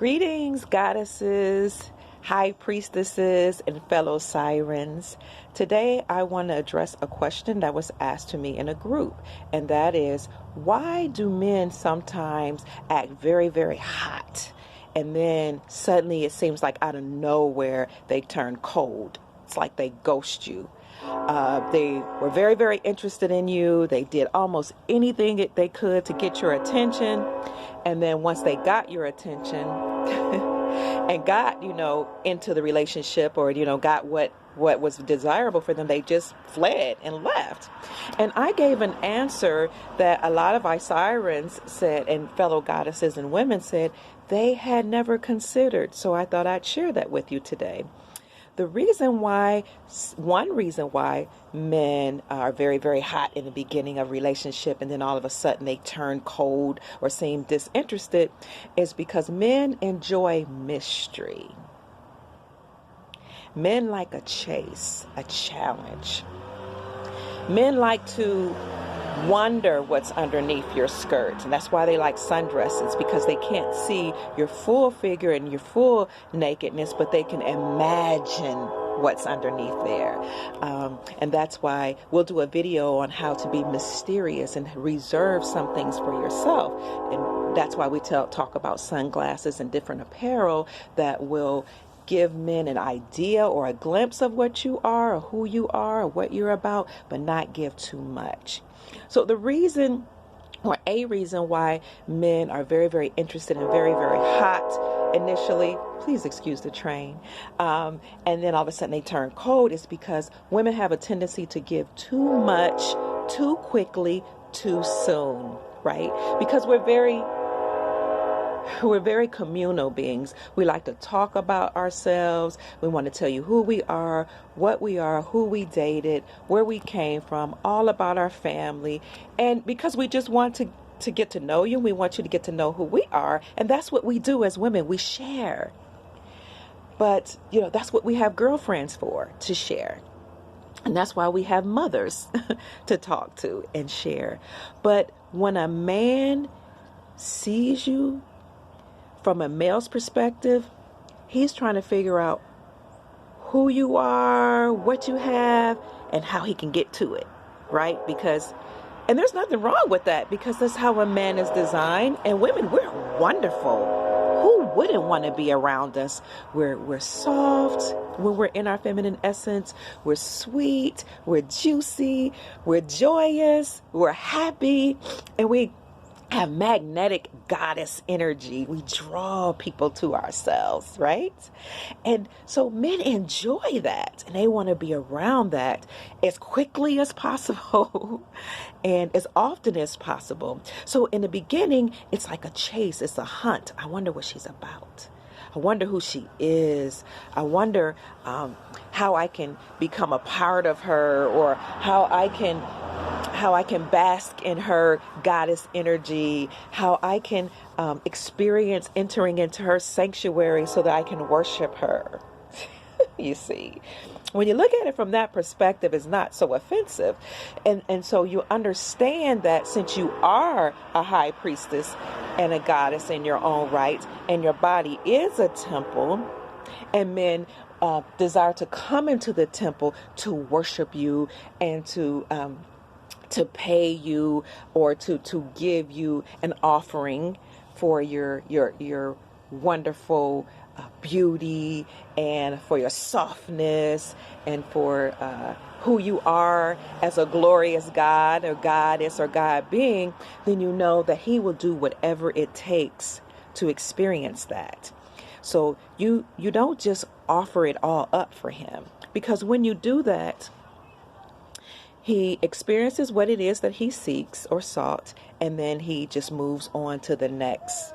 Greetings, goddesses, high priestesses, and fellow sirens. Today, I want to address a question that was asked to me in a group, and that is, why do men sometimes act very, very hot, and then suddenly it seems like out of nowhere they turn cold? It's like they ghost you. They were very, very interested in you. They did almost anything that they could to get your attention. And then once they got your attention and got, into the relationship or, got what was desirable for them, they just fled and left. And I gave an answer that a lot of our sirens said, and fellow goddesses and women said, they had never considered. So I thought I'd share that with you today. One reason why men are very, very hot in the beginning of a relationship and then all of a sudden they turn cold or seem disinterested is because men enjoy mystery. Men like a chase, a challenge. Men like to wonder what's underneath your skirt, and that's why they like sundresses, because they can't see your full figure and your full nakedness, but they can imagine what's underneath there. And that's why we'll do a video on how to be mysterious and reserve some things for yourself. And that's why we talk about sunglasses and different apparel that will give men an idea or a glimpse of what you are or who you are or what you're about, but not give too much. So the reason, or a reason why men are very, very interested and very, very hot initially, please excuse the train, and then all of a sudden they turn cold, is because women have a tendency to give too much, too quickly, too soon, right? Because we're very communal beings. We like to talk about ourselves. We want to tell you who we are, who we dated, where we came from, all about our family. And because we just want to get to know you, we want you to get to know who we are. And that's what we do as women. We share. But, that's what we have girlfriends for, to share. And that's why we have mothers to talk to and share. But when a man sees you, from a male's perspective, he's trying to figure out who you are, what you have, and how he can get to it, right? And there's nothing wrong with that, because that's how a man is designed. And women, we're wonderful. Who wouldn't want to be around us? We're soft when we're in our feminine essence. We're sweet, we're juicy, we're joyous, we're happy, and we have magnetic goddess energy. We draw people to ourselves, right? And so men enjoy that, and they want to be around that as quickly as possible and as often as possible. So in the beginning, it's like a chase, it's a hunt. I wonder what she's about. I wonder who she is. I wonder how I can become a part of her, or how I can bask in her goddess energy, how I can experience entering into her sanctuary so that I can worship her. You see, when you look at it from that perspective, it's not so offensive. And so you understand that since you are a high priestess and a goddess in your own right, and your body is a temple, and men desire to come into the temple to worship you and to pay you, or to give you an offering for your wonderful beauty, and for your softness, and for who you are as a glorious God or goddess or God being, then you know that he will do whatever it takes to experience that. So you don't just offer it all up for him, because when you do that, he experiences what it is that he seeks or sought, and then he just moves on to the next.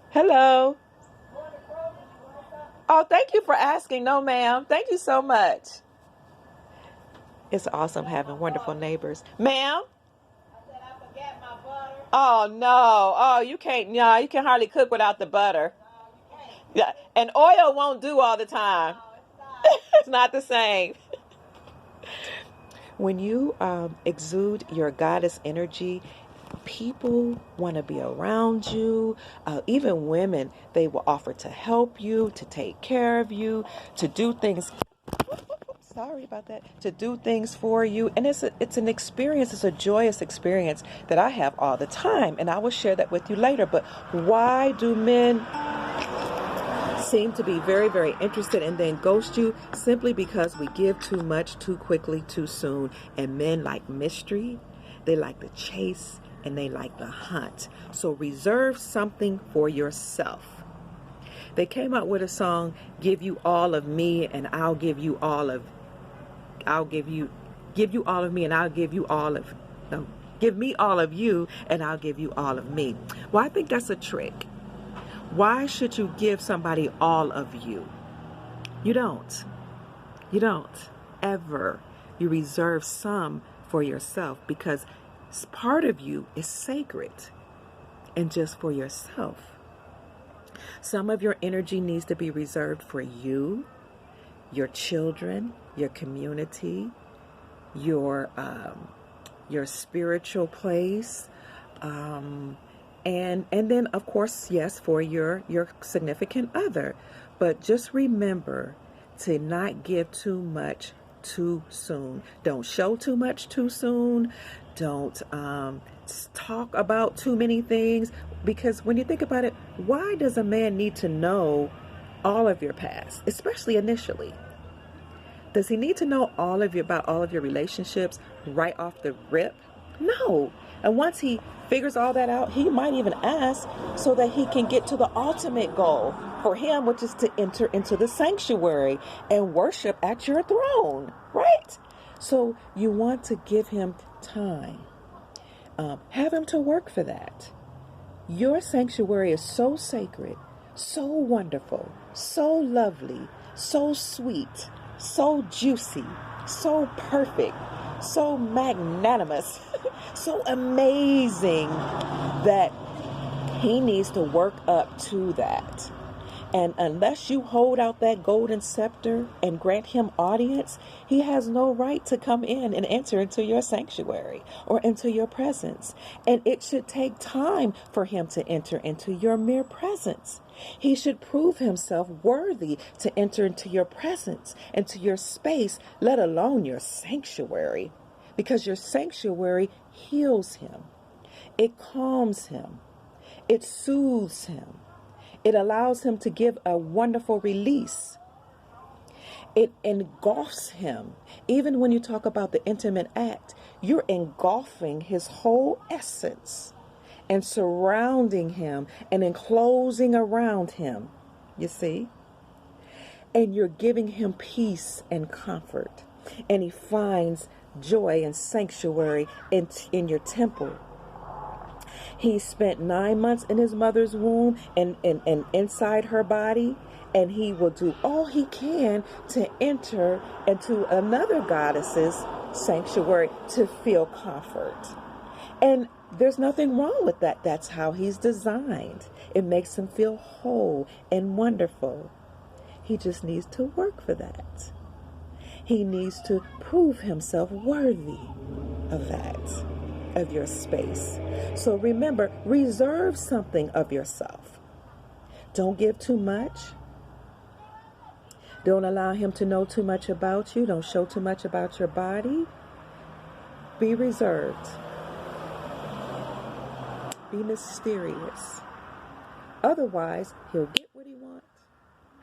Hello. Oh, thank you for asking. No, ma'am. Thank you so much. It's awesome having wonderful neighbors. Ma'am? I said I forgot my butter. Oh, no. Oh, you can't. No, you can hardly cook without the butter. No, you can't. Yeah, and oil won't do all the time. No, it's not. It's not the same. When you exude your goddess energy, People want to be around you. Even women, they will offer to help you, to take care of you, to do things. Sorry about that. To do things for you. And it's an experience. It's a joyous experience that I have all the time. And I will share that with you later. But why do men seem to be very, very interested and then ghost you? Simply because we give too much, too quickly, too soon. And men like mystery. They like the chase and they like the hunt. So reserve something for yourself. They came out with a song, "Give you all of me and I'll give you all of give you all of me and I'll give you all of no, give me all of you and I'll give you all of me." Well, I think that's a trick. Why should you give somebody all of you? You don't. You don't ever. You reserve some for yourself because part of you is sacred and just for yourself. Some of your energy needs to be reserved for you, your children, your community, your spiritual place, and then of course, yes, for your significant other. But just remember to not give too much too soon. Don't show too much too soon. Don't talk about too many things, because when you think about it, why does a man need to know all of your past, especially initially? Does he need to know about all of your relationships right off the rip? No. And once he figures all that out, he might even ask so that he can get to the ultimate goal for him, which is to enter into the sanctuary and worship at your throne, right? So you want to give him time. Have him to work for that. Your sanctuary is so sacred, so wonderful, so lovely, so sweet, so juicy, so perfect, so magnanimous, so amazing that he needs to work up to that. And unless you hold out that golden scepter and grant him audience, he has no right to come in and enter into your sanctuary or into your presence. And it should take time for him to enter into your mere presence. He should prove himself worthy to enter into your presence, into your space, let alone your sanctuary. Because your sanctuary heals him. It calms him. It soothes him. It allows him to give a wonderful release. It engulfs him. Even when you talk about the intimate act, you're engulfing his whole essence and surrounding him and enclosing around him, you see? And you're giving him peace and comfort. And he finds joy and sanctuary in your temple. He spent 9 months in his mother's womb and inside her body, and he will do all he can to enter into another goddess's sanctuary to feel comfort. And there's nothing wrong with that. That's how he's designed. It makes him feel whole and wonderful. He just needs to work for that. He needs to prove himself worthy of that, of your space. So remember, reserve something of yourself. Don't give too much. Don't allow him to know too much about you. Don't show too much about your body. Be reserved. Be mysterious. Otherwise, he'll get what he wants,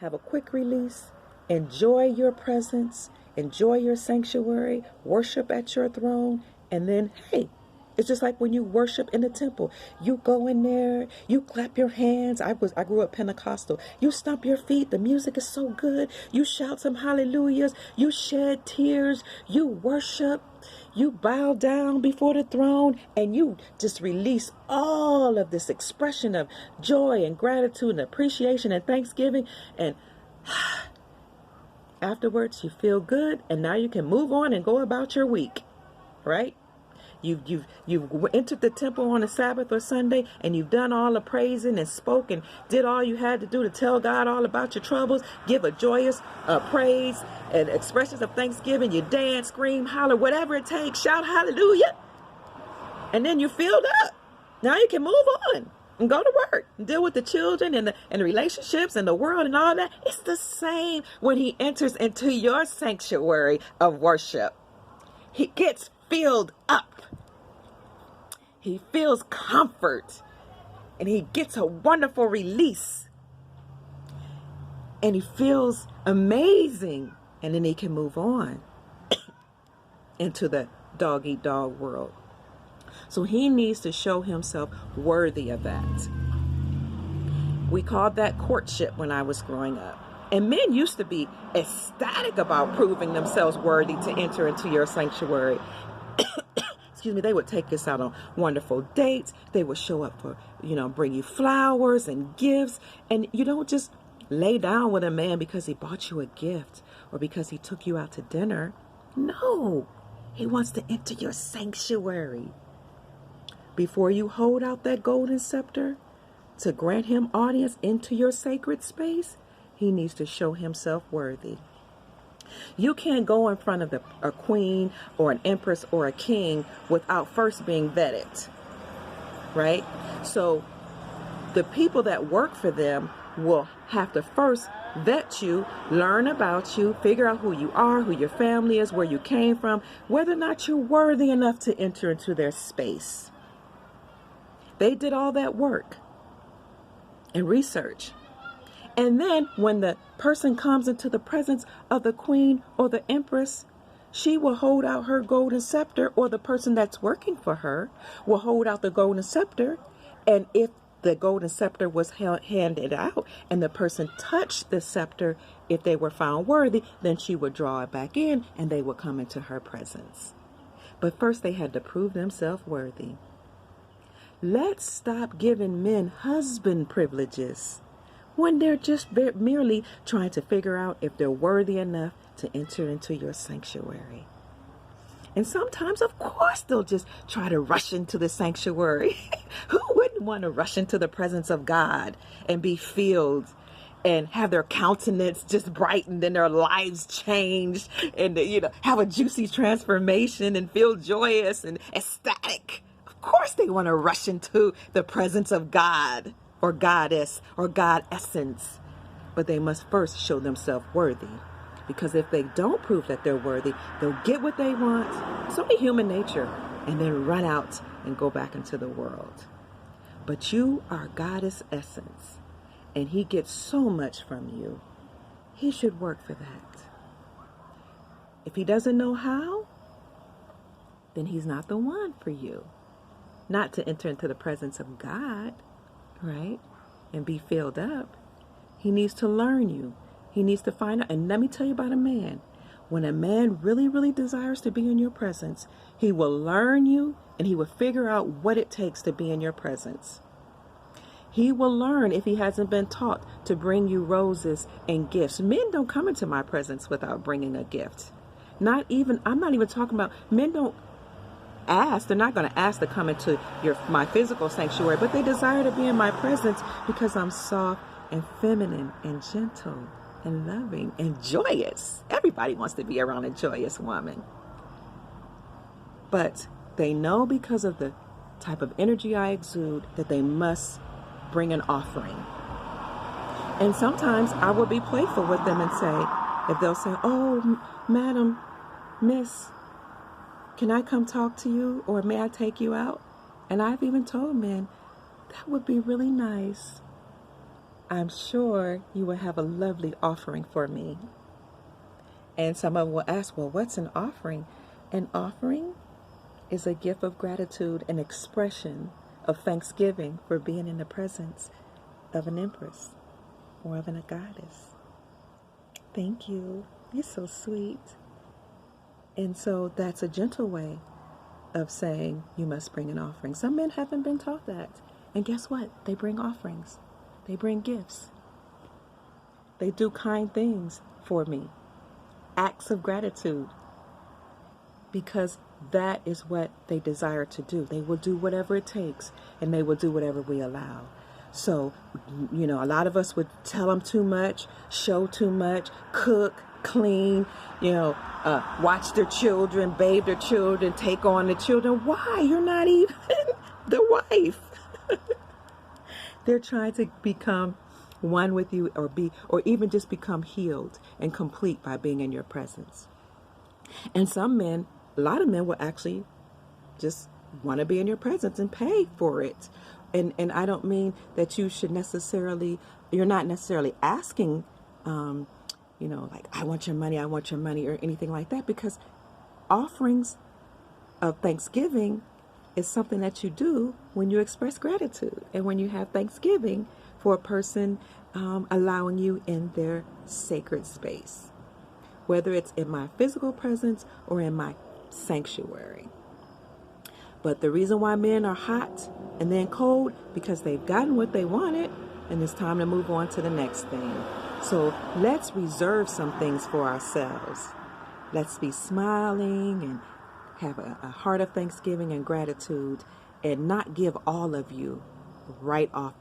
have a quick release, enjoy your presence, enjoy your sanctuary, worship at your throne, and then, hey, it's just like when you worship in the temple. You go in there, you clap your hands. I grew up Pentecostal. You stomp your feet. The music is so good. You shout some hallelujahs. You shed tears. You worship. You bow down before the throne, and you just release all of this expression of joy and gratitude and appreciation and thanksgiving. And afterwards, you feel good, and now you can move on and go about your week, right? You've entered the temple on a Sabbath or Sunday, and you've done all the praising and spoke and did all you had to do to tell God all about your troubles. Give a joyous praise and expressions of thanksgiving. You dance, scream, holler, whatever it takes. Shout hallelujah. And then you're filled up. Now you can move on and go to work and deal with the children and the relationships and the world and all that. It's the same when he enters into your sanctuary of worship. He gets filled up. He feels comfort. And he gets a wonderful release. And he feels amazing. And then he can move on into the dog-eat-dog world. So he needs to show himself worthy of that. We called that courtship when I was growing up. And men used to be ecstatic about proving themselves worthy to enter into your sanctuary. Excuse me, they would take us out on wonderful dates. They would show up for, bring you flowers and gifts. And you don't just lay down with a man because he bought you a gift or because he took you out to dinner. No, he wants to enter your sanctuary. Before you hold out that golden scepter to grant him audience into your sacred space, he needs to show himself worthy. You can't go in front of a queen or an empress or a king without first being vetted, right? So the people that work for them will have to first vet you, learn about you, figure out who you are, who your family is, where you came from, whether or not you're worthy enough to enter into their space. They did all that work and research. And then when the person comes into the presence of the queen or the empress, she will hold out her golden scepter, or the person that's working for her will hold out the golden scepter. And if the golden scepter was handed out and the person touched the scepter, if they were found worthy, then she would draw it back in and they would come into her presence. But first they had to prove themselves worthy. Let's stop giving men husband privileges when they're just merely trying to figure out if they're worthy enough to enter into your sanctuary. And sometimes, of course, they'll just try to rush into the sanctuary. Who wouldn't want to rush into the presence of God and be filled and have their countenance just brightened and their lives changed and, have a juicy transformation and feel joyous and ecstatic? Of course they want to rush into the presence of God or goddess or God essence. But they must first show themselves worthy. Because if they don't prove that they're worthy, they'll get what they want. It's only human nature. And then run out and go back into the world. But you are goddess essence. And he gets so much from you. He should work for that. If he doesn't know how, then he's not the one for you. Not to enter into the presence of God, right? And be filled up. He needs to learn you. He needs to find out. And let me tell you about a man. When a man really, really desires to be in your presence, he will learn you and he will figure out what it takes to be in your presence. He will learn, if he hasn't been taught, to bring you roses and gifts. Men don't come into my presence without bringing a gift. I'm not even talking about, men don't ask. They're not going to ask to come into my physical sanctuary, but they desire to be in my presence because I'm soft and feminine and gentle and loving and joyous. Everybody wants to be around a joyous woman. But they know because of the type of energy I exude that they must bring an offering. And sometimes I will be playful with them and say, if they'll say, "Oh, madam, miss, can I come talk to you, or may I take you out?" And I've even told men, that would be really nice. I'm sure you will have a lovely offering for me. And some of them will ask, well, what's an offering? An offering is a gift of gratitude, an expression of thanksgiving for being in the presence of an empress or of a goddess. Thank you. You're so sweet. And so that's a gentle way of saying you must bring an offering. Some men haven't been taught that. And guess what? They bring offerings. They bring gifts. They do kind things for me. Acts of gratitude. Because that is what they desire to do. They will do whatever it takes, and they will do whatever we allow. So, a lot of us would tell them too much, show too much, cook, clean, watch their children, bathe their children, take on the children. Why? You're not even the wife. They're trying to become one with you, or even just become healed and complete by being in your presence. And some men, a lot of men will actually just want to be in your presence and pay for it. And I don't mean that you're not necessarily asking, like, I want your money, or anything like that, because offerings of thanksgiving is something that you do when you express gratitude and when you have thanksgiving for a person allowing you in their sacred space, whether it's in my physical presence or in my sanctuary. But the reason why men are hot and then cold, because they've gotten what they wanted and it's time to move on to the next thing. So let's reserve some things for ourselves. Let's be smiling and have a heart of thanksgiving and gratitude, and not give all of you right off the